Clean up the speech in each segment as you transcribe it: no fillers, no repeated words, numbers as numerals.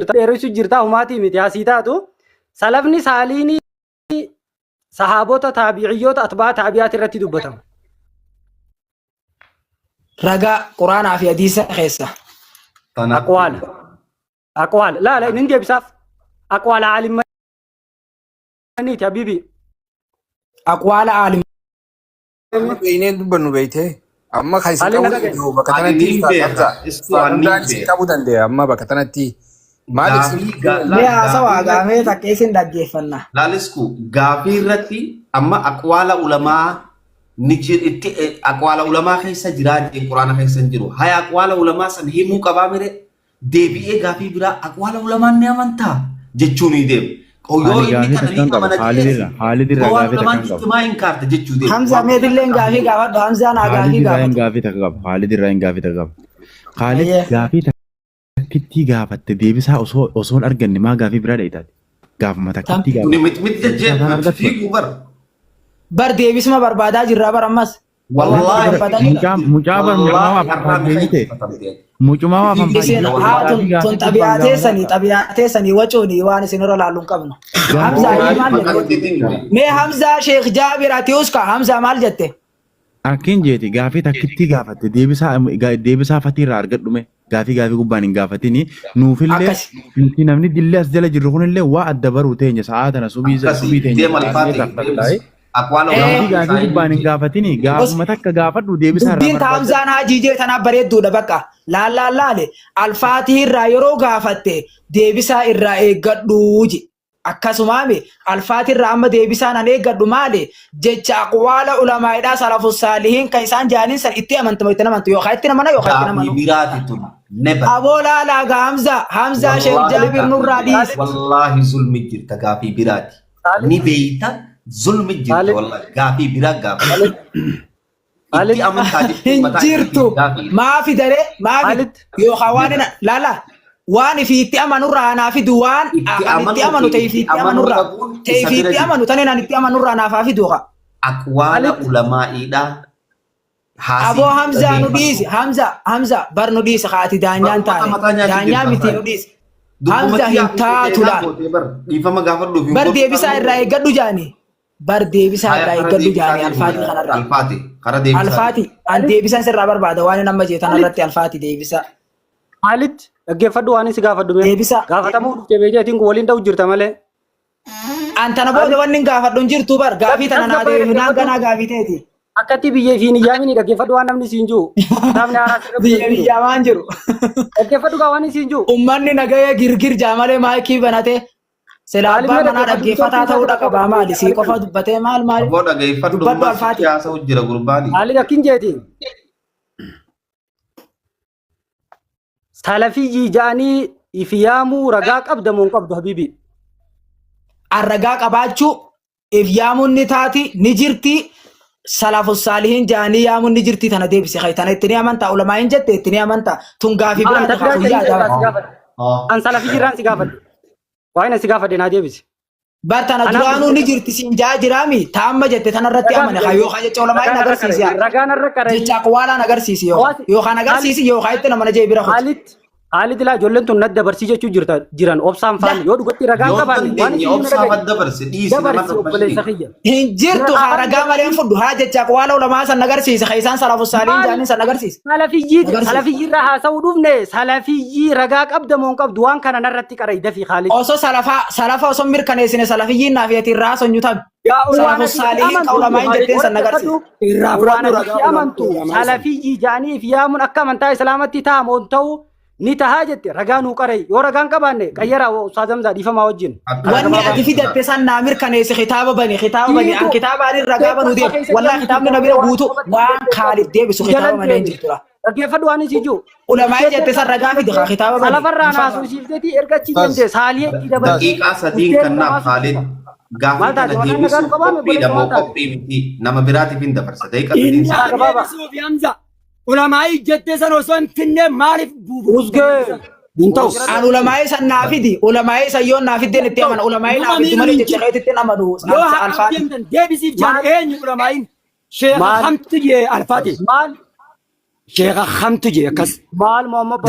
dheeressu jirta humaatii miti asii taatu salafni saaliini sahaabota taabi'iyyoota atbaa taabi'aati irratti dubbatamu. Ragaa Quraanaa fi hadiisa keessa. Aqwaala laala inni deebisaaf aqwaala aalimaniiti habibi. Aqwaala aalimanii. Beeyneen dubbannu beeytee amma kan isin qabu bakka kanatti qabu dandeenya amma bakka kanatti. Mee haasawaa gaafee takka isin dhaggeeffanna. Laalisku gaafii irratti amma aqwaala ulamaa ni itti aqwaala ulamaa keessa jiraate Quraana keessa hin jiru. Haya aqwaala ulamaa san himuu qabaa mire deebi'ee gaafii biraa aqwaala ulamaan ni amantaa jechuun ni deemu. Yoo inni kana ni amanatee Haalidirraa gaafii takkan qabu. maa hin kaarte jechuu deemu. Hamza meetillee gaafii gaafadhu Hamzaan haa gaafii gaafadhu. Gaafii takka qabu. Haalidirraa hin gaafii takka qabu. Haalid gaafii takkitti gaafatte deebisaa osoo hin arganne maa gaafii biraa dheeyitaati. Gaafuma takkitti gaafatte. Miti jajjee fiiguu bara. Bar deebisuma barbaadaa jirraa bar ammas. Mucaa barnootaa afaan beekte. Mucuma afaan beekte. Tun xabi'aatee sanii wacuuni waan isin irra laalluun qabnu. Hamzaa maal jette? Mee Hamzaa Sheekh Jaabir ati uska Hamzaa maal jette? Akkin jeeti gaafii takkitti gaafatte deebisaa fatiirraa argadhume gaafii gubbaan hin gaafatini nuufillee nuti namni dillee as jala jirru kunillee waa adda baruu teenya sa'aa tana subii teenya. Gaafii gubbaan hin gaafatini gaafuma takka gaafadhu deebisaa irraa. Dubbiin Hamzaan Haajijee tanaaf bareedduudha bakka laalaale alfaatii irraa yeroo gaafatte deebisaa irraa eeggadhuuji. Akkasumaame alfaatii irraa amma deebisaan an eeggadhu maali jecha aqwaala ulamaa'idhaa salafus saalihiin kan isaan jaaniin san itti amantamu itti amantu yookaan itti namana yookaan itti namanu. Aboo laalaa Hamzaa Sheekh Jaabir nurraa dhiise. Wallaahi zulmi jirta gaafii biraati. Ni beeyta zulmi jirta wallaahi gaafii biraa gaafii. Itti amantaa hin jirtu maafi daree maafi yookaan waan laalaa. Waan ifiitti amanurraa naaf fidu waan itti amanu ta'e ifiitti amanu tane naan itti amanurraa naaf fidu qa. Aqwaala ulamaa'iidhaa. Aboo Hamzaa nu dhiisi Hamza bar nu dhiisi haati daanyaan taane daanyaa miti nu dhiisi. Hamza hin taatu laal. Bar deebisaa irraa eeggadhu jaani. Bar deebisaa irraa eeggadhu jaani alfaatii kanarraa. Alfaatii an deebisaan sirraa barbaada waan nama jeetan irratti alfaatii deebisaa. Haalit dhaggeeffadhu waan si gaafadhu mee gaafatamuu dhufte beekeetiin kun waliin ta'u jirta malee. Antana booda wanni gaafadhu hin jirtu bar gaafii tana naa deebiin ganaa gaafii ta'eeti. Akkatti biyyee fi niyyaamini dhaggeeffadhu waan namni siin jiru. Namni haaraa biyya niyyaamaan jiru. Dhaggeeffadhu gaa waan siin jiru. Uummanni nagaya girgir jaamalee maayikii banate. Silaa abbaa manaa dhaggeeffataa ta'uudha qabaa maali sii qofa dubbatee maal maali. Aboo dhaggeeffadhu siyaasa jira gurbaani. Haalli akkin jeetiin. Salafii jaanii ifyaamuu ragaa qabdamuun qabdu habibi. Ragaa qabaachuu ifyaamuun ni taati ni jirti salafus saalihiin jaanii yaamuun ni jirti tana deebise tana itti ni amantaa ulamaa hin jette itti ni amantaa tun gaafii biraa ta'a guyyaa an salafii jiraan si gaafadhe waa'ina si gaafadhe naa deebise. Bar tana duraanuu ni jirti siin jaa jiraami taamma jette tanarratti amane yookaan jecha ulamaa hin agarsiisi jecha aqwaalaan agarsiisi yookaan agarsiisi yookaan itti nama jee bira kutu. Haalit ilaa ijoolleen tun nadda barsii jechuu jiran obsaan faani yoo dhugatti ragaan qabaanne waan hin jirtu haa ragaa malee fudhu haa jecha aqwaala ulamaa san agarsiisa isaan salafus saaliin jaaniin san agarsiisa. Salafiyyii irraa haasa'uu dhufne salafiyyii ragaa qabdamuun qabdu waan kana narratti qaray dafii Haalit. Osoo salafa osoo mirkaneessine salafiyyiin naaf yeeti irraa sonyu tabi. Salafus saaliin ulamaa hin jetteen san agarsiisa. Irraa fudhatu amantu salafiyyii jaanii fi yaamuun akka amantaa islaamatti ta'amuun ta'u. Ni tahaa jette ragaa nuu qaree yoo ragaan qabaanne qayyara Ustaaz Hamzaa dhiifamaa wajjin. Wanni ati fidatte san naa mirkaneesse kitaaba bani an kitaabaan ragaa banuu deemu wallaahi kitaabni na bira guutu waan Khaalid deebisu kitaaba malee hin jirtu. Dhaggeeffadhu waan isii jiru. Ulamaa jette san ragaa fide kitaaba bani. Salafarraa naasuu siifteetii erga achi deemtee saalii itti dabalte. Daqiiqaa sadiin kannaaf Khaalid gaafii kana deebisuuf qophiidha moo qophii miti nama biraatiif hin dabarsa daqiiqaa sadiin. Ulamaa'i jettee san osoo hin finne maaliif buufuu? An ulamaa'i san naa fidi ulamaa'i san yoo naa fiddeen itti amana ulamaa'i naa fiddu malee jecha keetti amanu alfaati. Deebisiif jaan eenyu ulamaa'iin sheekha hamtu jee alfaati. Sheekha hamtu jee akkas. Maal Muhammad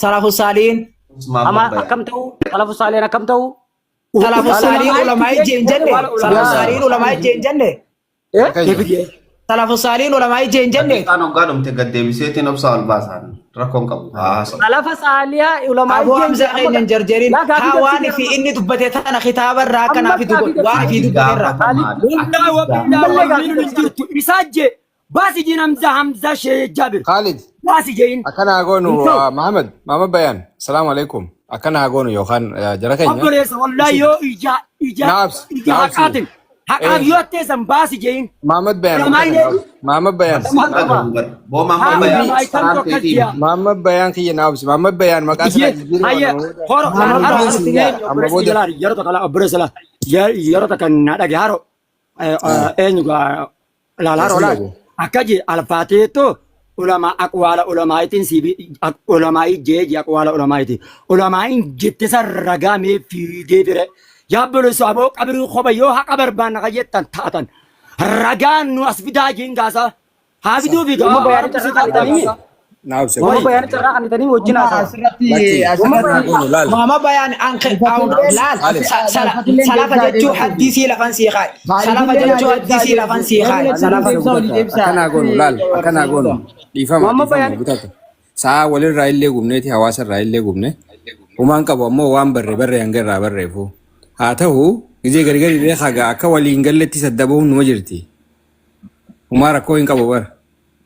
salafus saalihiin Ama akkam ta'u salafu saalihin akkam ta'u Salafus saalihin ulamaa ijjeen jenne. Salafus saalihin ulamaa ijjeen jenne. Salafus saalihin ulamaa ijjeen jenne. Kan hoggaadhumte gaddeebiseetiin obsa ol baasan rakkoon qabu. salafa saaliha ulamaa Abu Hamza keenyan jarjarin hawaan fi inni dubbate tana kitaaba irraa kanaaf dubbatu waan fi dubbate irraa. Wallahi wa billahi wa jirtu isaje basi jin Hamza Sheikh Jabir. Khalid. Basi jin. Akana agonu Muhammad Bayan. Assalamu alaikum. Akana agonu Yohan jara keenya. Abdullah wallahi yo ija haqatin. Haqab yo tesan basi jin. Muhammad Bayan. Bo Muhammad Bayan kiya naabs. Muhammad Bayan makasana jiru. Ayya horo yaro kala abresala yaro kan nada haro enyuga lalaro la akaji alfateto ulama aqwala ulama itin sibi ulama jeji aqwala ulama itin ulama jitte sarraga me fi devire yabulu sabo qabru khobayo ha qabar ban qayetan taatan ragan nu asbida jingasa habidu bi Umma bayan cerrah tani Naabs. Umma bayan cerrah tani wajjin Mama bayan anke lal salafa jechu hadisi lafan siqai. Salafa jechu hadisi lafan siqai. Salafa Akana agonu. Muhammad Bayan. Saa walin raayillee gubneeti hawaasa raayillee gubne. Umaan qabu ammoo waan barre hangarraa barreefu. Haa ta'u gizee gargari illee haga akka waliin galletti saddabahuun numa jirti. Umaa rakkoo hin qabu bara.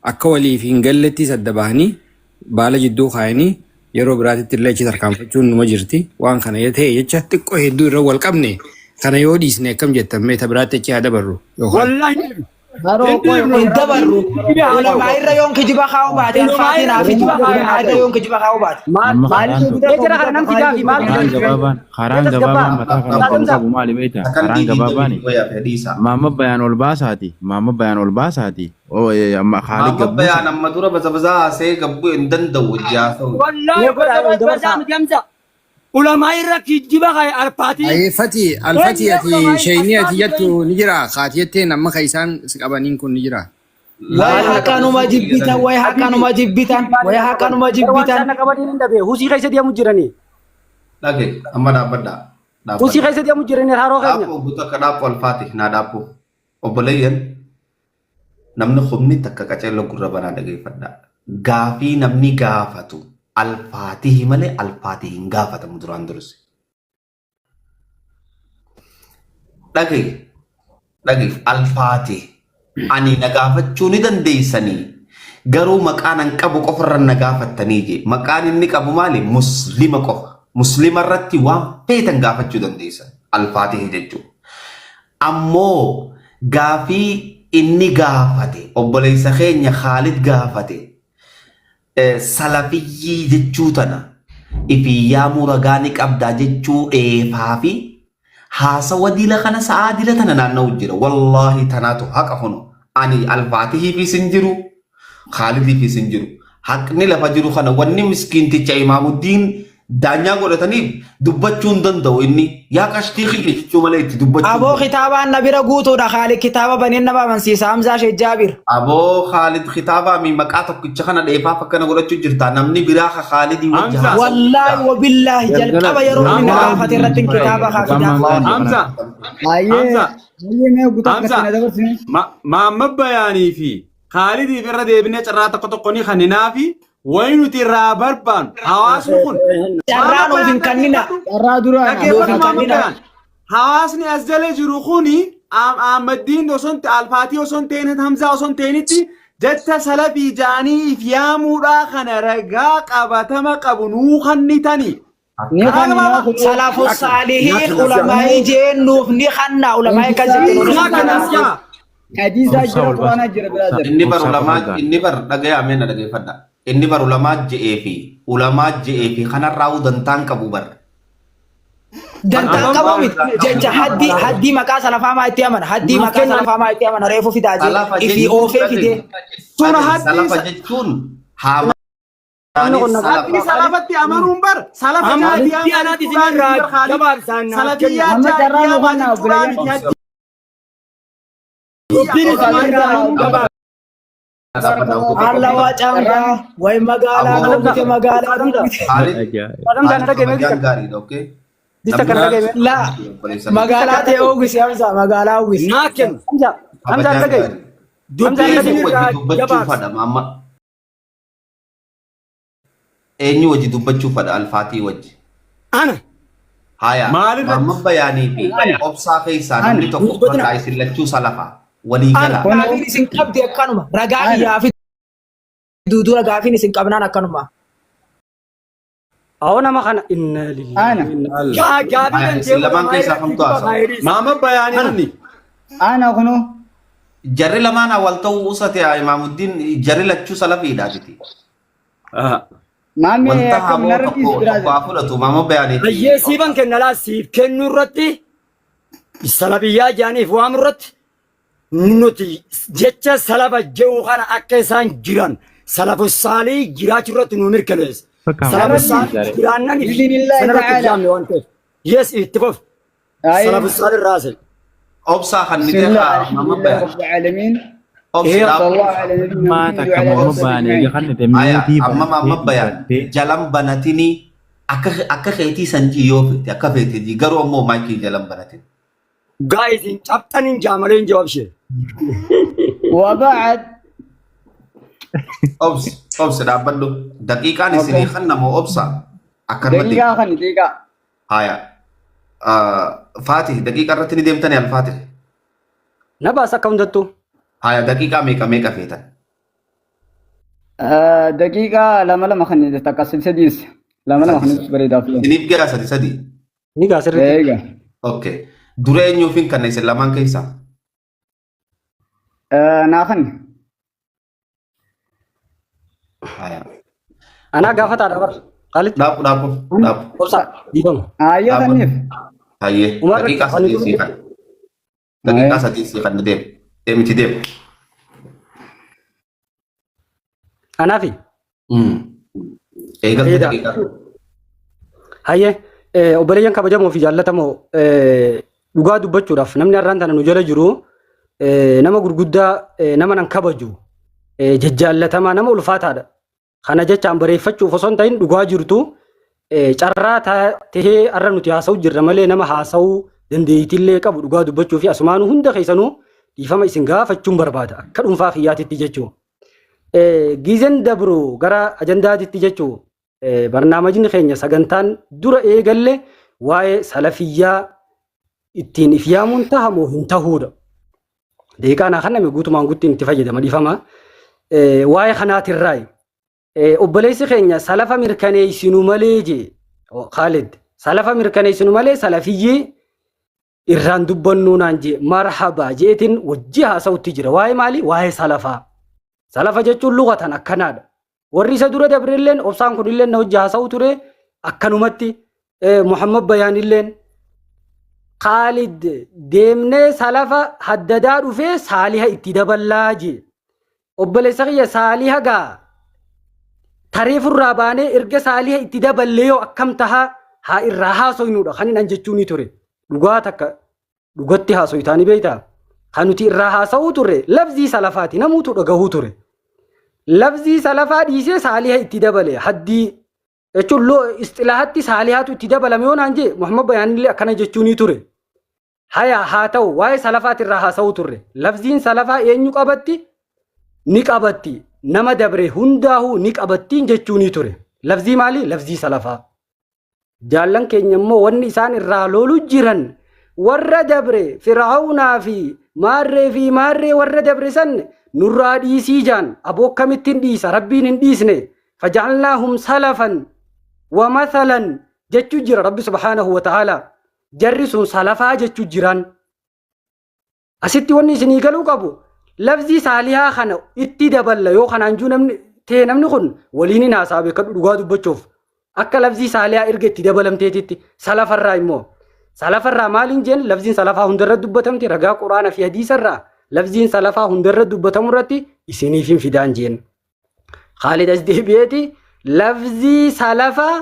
Akka waliif hin galletti saddabahanii baala jidduu kaayanii yeroo biraatitti illee achi tarkaanfachuun numa jirti. Waan kana yoo ta'e jecha xiqqoo hedduu irra wal qabne kana yoo dhiisne akkam jettan meeta biraatti achi haa dabarru. wallahi dabarru ulama irra yoon kijiba kaa'u baate alfaatiin fi ulama irra yoon kijiba kaa'u baate. Ejra kana namti gaafi maal Karaan gabaabaan mataa kana qabu qabu maali beektaa? Karaan gabaabaani. Muhammad Bayan ol baasaati. Muhammad Bayan ol baasaati. Amma Khalid Muhammad Bayan amma dura baza see gabbu hin danda'u ijaasaa. wallahi bazam jamza ulama irra kijiba kay alfati Alfati ati shayni ati jettu ni jira. Khaatiyatteen amma kaisaan qabaniin kun ni jira. Way hakanuma jibbitan way hakanuma jibbitan way hakanuma jibbitan. Sana qabadiin hin dhabe husii keessa deemu jiranii. Dhage amma dhaabbadhaa. Husii keessa deemu jiranii haroo keenya. Dhaabbo buta akka dhaabbo alfaati naa dhaabbo. Obboleeyyan namni humni takka qaceelloo gurra banaa dhageeffadhaa. Gaafii namni gaafatu alfaatihi malee alfaatii hin gaafatamu duraan durse. Dhage alfaatii ani na gaafachuu ni dandeessanii garuu maqaan an qabu qofarra na gaafattanii je maqaan inni qabu maali muslima qofa. Muslima irratti waan feetan gaafachuu dandeessan alfaatihi jechuudha. Ammoo gaafii inni gaafate obboleessa keenya Khalid gaafate salafiyyii jechuu tana ifiyyaa muragaa ni qabdaa jechuu dheefaa fi haasawa dila kana sa'aa dila tana naanna'u jira. Wallaahi tanaatu haqa hunu ani alfaatihii fi sin jiru Khalidii fi sin jiru haqni lafa jiru kana wanni miskiinticha Imaamuddin daanyaa godhataniif dubbachuu hin danda'u inni yaa qashtii jechuu malee itti dubbachuu. Aboo kitaabaan na bira guutuudha Khalid kitaaba baneen nama amansiisa Hamza Sheikh Jabir. Aboo Khalid kitaaba mi maqaa tokkicha kana dheefaaf akkana godhachuu jirta namni biraa ka Khalidii wajji haasa'u. Wallahi wa billahi jalqaba yeroo inni gaafate irratti kitaaba kaafida. Hamza Muhammad Bayanii fi Khalidii irra deebinee carraa tokko ni kanninaa fi waynuti irraa barbaannu hawaasni kun Carraa nuuf hin kannina. Carraa duraan nuuf hin kannina. hawaasni as jala jiru kuni Ahmaddiin osoo alfaatii osoo hin ta'in Hamzaa osoo hin ta'initti jecha salafii jaanii fi yaamuudhaa kana ragaa qabatama qabu nuu kannitanii. Salafus saalihiin ulamaa'ii jeen nuuf ni kanna ulamaa'ii kan jettu. Inni bar dhagaya ameen dhageeffadha. Inni bar ulamaa je'ee fi kanarraa dantaan qabu bar. Dantaan qabu miti jecha haddii maqaa salafaamaa itti amana haddii maqaa salafaamaa itti amana reefu fidaa jee ifi oofee fidee. Salafa jechuun haama. Haddii salafatti amanuun bar salafii Allah wacanga way magala gomte magala Adam jana dhagee mee Kabajaan gaariidha, okay? Dista kan dhagee mee la magala te ogisi amsa magala ogisi Naaken. Hamza dhagee Dubbii Eenyu isin irraa wajji dubbachuu gabaabsa. fadha amma. Eenyu wajji dubbachuu fadha alfaatii wajji. Ana. Haya. Maalirratti? Amma bayaanii fi obsaa keessaa namni tokko Dubbatina. fadhaa isin lachuu salafaa. Walii gala. gaafin isin qabdi akkanuma ragaa iyaafi duudu ragaafin isin qabnaan akkanuma Awo nama kana inna lillahi. Gaabii Haya, kan isin lamaan keessaa kamtu haasa'u? Maama bayaanii. Ana kunu Jarri lamaan awwal ta'uu usate Imaamuddin jarri lachuu salafiidhaatiti. maamii Wanta akka hamoo minarratti tokko biraadha. haa fudhatu maama bayaanii. Hayyee siiban kennalaa siif kennu irratti salabiyyaa jaaniif waamu irratti nuti jecha salaba jehu kana akka isaan jiran salafu saalii jiraachuu irratti nu mirkaneessa. Salafu saalii jiraannan Bismillaahi sanarratti ta'ala. jaamne waan ta'eef. Yes itti fufi. Salafu saalii raase. Obsaa kan ni Bismillah, teekaa maama alhamdulillah, bayaanii. rabbil alamin. Obsiidhaaf. Sallallahu ala nabiyyina Maata Muhammad wa akka ala mamma alihi baanee wa kan sahbihi. nuti Aya, miitii amma maama bayaan jalan banatini akka keetii sanjii yoo fite akka feete garuu ammoo maayikii jalan banatin. Guys, in chapter in Jamaleen jawab she. Wa ba'ad Obsi dhaabbadhu daqiiqaan isinii kan namoo obsa akkanumatti. daqiiqaa kan daqiiqaa. Haya. Faatih daqiiqa irratti ni deemtanii alfaatih. Na baasa akka hundattuu. Haya daqiiqaa meeqa feetan. Daqiiqaa lama kan takka sadiis lama kan bareedaaf. Isiniif gara sadi. Ni gaasirri. Eega. Okay. Dura eenyuufin kan isin lamaan keessaa. Naafan. Haya. Anaa gaafataadha bara. Khalid. Dhaabu. Obsa dhiifama. Ayyoo saniif. Hayyee Umar, daqiiqaa ani sadii sii kan. Daqiiqaa sadii sii kan deemu. Deemiti deemu. Anaafi. Eegaltu Eeda. daqiiqaa. Hayyee obboleeyyan kabajamoo fi jaallatamoo dhugaa dubbachuudhaaf namni har'aan tana nu jala jiru nama gurguddaa nama nan kabaju jajjaallatamaa nama ulfaataadha. Kana jechaan bareeffachuuf osoo hin ta'in dhugaa jirtu carraa tahee har'a nuti haasa'u jirra malee nama haasa'uu dandeettiillee qabu dhugaa dubbachuu fi asumaanuu hunda keessanuu dhiifama isin gaafachuun barbaada akka dhuunfaa kiyyaatitti jechuudha. Gizeen dabru gara ajandaatitti jechuudha. Barnaamijni keenya sagantaan dura eegalle waa'ee salafiyyaa ittiin if yaamuun tahamoo hin tahuudha. Deeqaa naa kanname guutumaan guutiin itti fayyadama dhiifama. Waa'ee kanaatirraayi. Obboleessi keenya salafa mirkaneessinu malee jee Khalid salafa mirkaneessinu malee salafiyyii irraan dubbannuu naan jee marhaba jeetiin wajji haasa'utti jira. Waa'ee maali? Waa'ee salafaa. Salafa jechuun lugatan akkanaadha. Warri isa dura dabrilleen obsaan kunillee na wajji haasa'u ture akkanumatti Muhammad Bayaanilleen Khalid deemnee salafa haddadaa dhufee saaliha itti daballaa jee. Obboleessa kiyya saaliha gaa tareefurraa baanee erga saaliha itti daballee yoo akkam tahaa haa irraa haasoynuudha kan hin jechuun ture. Dhugaa takka dhugatti haasoytaanii beektaa? Kan nuti irraa haasa'uu ture lafzii salafaati namuutu dhagahuu ture. Lafzii salafaa dhiisee saaliha itti dabale haddii jechuun istilaahatti saalihaatu itti dabalame yoo naan jee Muhammad Bayaanillee akkana jechuun ture. Haya haa ta'u waa'ee salafaati irraa haasa'uu turre. Lafziin salafaa eenyu qabatti? Ni qabatti. Nama dabre hundaa'uu ni qabattiin jechuun ture. Lafzii maali? Lafzii salafaa. Jaallan keenya immoo wanni isaan irraa loolu jiran warra dabre Firaa'uunaa fi maarree warra dabre san nurraa dhiisii jaan aboo akkamittiin dhiisa rabbiin hin dhiisne faja'alnaahum salafan wa mathalan jechuu jira rabbi subhaanahu wa ta'ala jarri sun salafaa jechuu jiran asitti wanni isinii galuu qabu lafzii saalihaa kana itti daballa yoo kanaan juu namni kun waliin hin haasaa beekadhu dhugaa dubbachuuf akka lafzii saalihaa erga itti dabalamteetitti salafarraa immoo salafarraa maaliin jeen lafziin salafaa hundarra dubbatamti ragaa quraana fi hadiisarraa lafziin salafaa hundarra dubbatamu irratti isiniif hin fidaan jeen. Khalid as deebi'eeti lafzii salafaa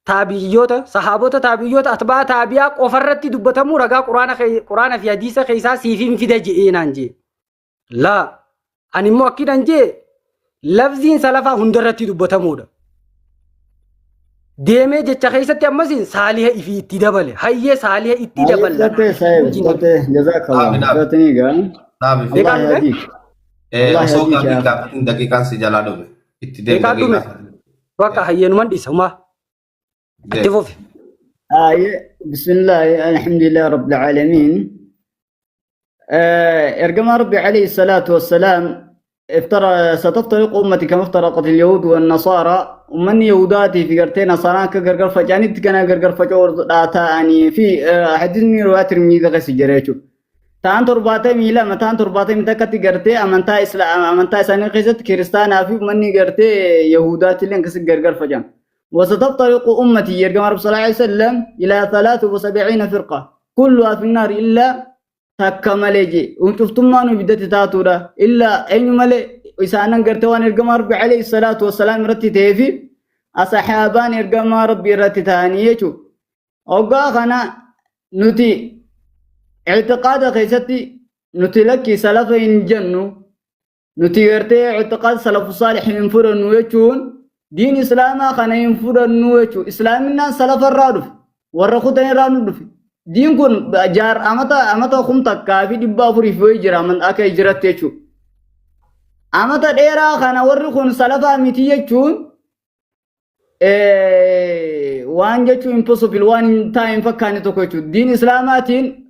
taabiyyoota sahaabota taabiyyoota atbaa taabiyaa qofarratti dubbatamu ragaa quraana fi hadiisa keessaa siif hin fida je'eenaan jee. لا أنا مؤكد أنجي لفظين سلفا هندرتي دبتمودا deemee jecha keessatti ammas saaliha ifi itti dabale hayyee saaliha itti dabala Date sahib, date jazakallah. Amin, amin. Date ni kan. Naam. Allah yahdik. Osoo Allah yahdik ya. gaafatin daqiiqaan si jalaa dhume. Itti deemu Deeqaa dhume bakka hayyeenuman dhiisuma itti fufi. بسم الله الحمد لله رب العالمين. ارجم ربي عليه الصلاة والسلام ستفترق أمتي كما افترقت اليهود والنصارى ومن يهوداتي في قرتين نصارى كقرقر فجاني كنا قرقر فجور داتا يعني في حديثني رواتر ميدا غسي جريتو تان ترباتي ميلا متان ترباتي متكتي قرتي أمنتا إسلام أمنتا إساني قيست كريستانا في مني قرتي يهوداتي لين كسي قرقر فجان وستفترق أمتي يرجم رب صلى الله عليه وسلم إلى 73 فرقة كلها في النار إلا تكملجي وشفتم ما نبدت تاتورا إلا أين ملء إسانا قرتوان إرقام ربي عليه الصلاة والسلام رتي تيفي أصحابان إرقام ربي رتي تانييشو أوقا خنا نتي اعتقاد خيستي نتي لكي سلفين جنو نتي قرتي اعتقاد سلف صالح ينفر النويشون دين إسلاما خنا ينفر النويشو إسلامنا سلف الرادف ورخوتين رادف دين كن جار أمتا خمتا كافي دبا فري في جرا من أكا إجرات تيشو أمتا ديرا خانا ورخون سلفا ميتي يجون وان جيشو impossible وان تايم فكاني توكو يجو دين إسلاماتين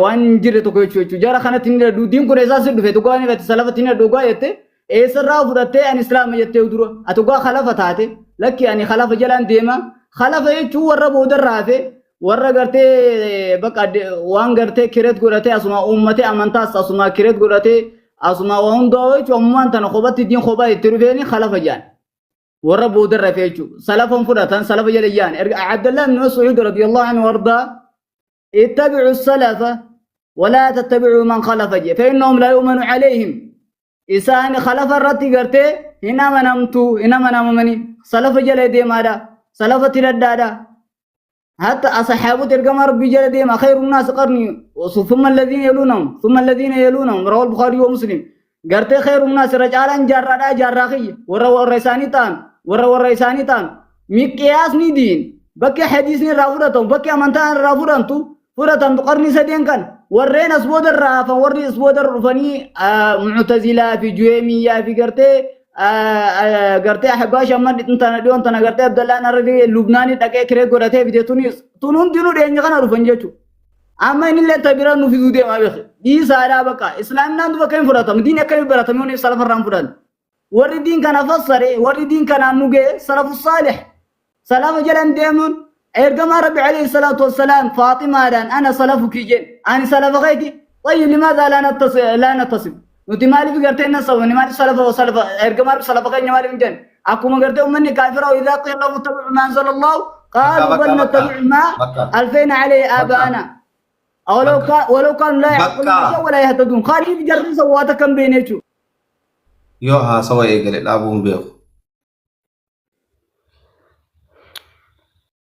وان جيري توكو يجو جارا خانا تنين دو دين كن إساسي دو فتوكواني فت سلفا تنين دوغا يتي إسرا فرطي أن إسلام يتي ودرو أتوغا خلافة تاتي لكي أني خلافة جلان ديما خلافة يجو وربو در رافي warra gartee bakka waan gartee kireet godhatee asuma uummatee amantaas asuma kireet godhatee asuma waan hundaa jechuun ammaan tana qobatti diin qobaa itti dhufeeni khalafa jaan warra boodarra feechu salafan fudhatan salafa jala jaan Abdullah ibn Mas'ud radiyallahu anhu warda ittabi'u salafa ولا تتبعوا من خلف جي فإنهم لا يؤمن عليهم إسان خلف الرتي قرتي هنا منامتو هنا منامني سلف جل دي مادا سلف تردادا حتى أصحابه ترجم ربي جل دي ما خير الناس قرني ثم الذين يلونهم ثم الذين يلونهم رواه البخاري ومسلم قرتي خير الناس رجالا جرادا جراخي ورا الرئيساني تان ورا الرئيساني تان مقياس ندين بكي حديثني رافضتهم بكي أمانتان رافضتهم فرتم تقرني سدين كان ورين اسود الرافا وري اسود الرفني معتزله في جويميه في قرتي احباش امد انت دون انت قرتي عبد الله نرغي لبناني دقه كري غرتي فيديو تونون دينو دين كان رفنجچو اما ان اللي تبيرا نو في دودي ما بخ دي سارا بقى اسلام ناند بكاين فراتم دين كاي براتم يوني سلف الرام فران وري دين كان فسر وري دين كان نوغي سلف الصالح سلام جلن ديمون ارجم ربي عليه الصلاة والسلام فاطمة دان أنا سلفك جن أنا سلف غيتي طيب لماذا لا نتصل نتي مالي في قرتين نسوي مالي سلف وسلف ارجم ربي سلف غيتي مالي من جن أكو ما قرتين مني كافرة وإذا قيل لهم اتبعوا ما أنزل الله قالوا بل نتبع ما ألفين عليه آباءنا أو ولو كانوا لا يعقلون ولا يهتدون خالي في جرس سواتكم بينيتو يوها سوى إيجل الأبو بيو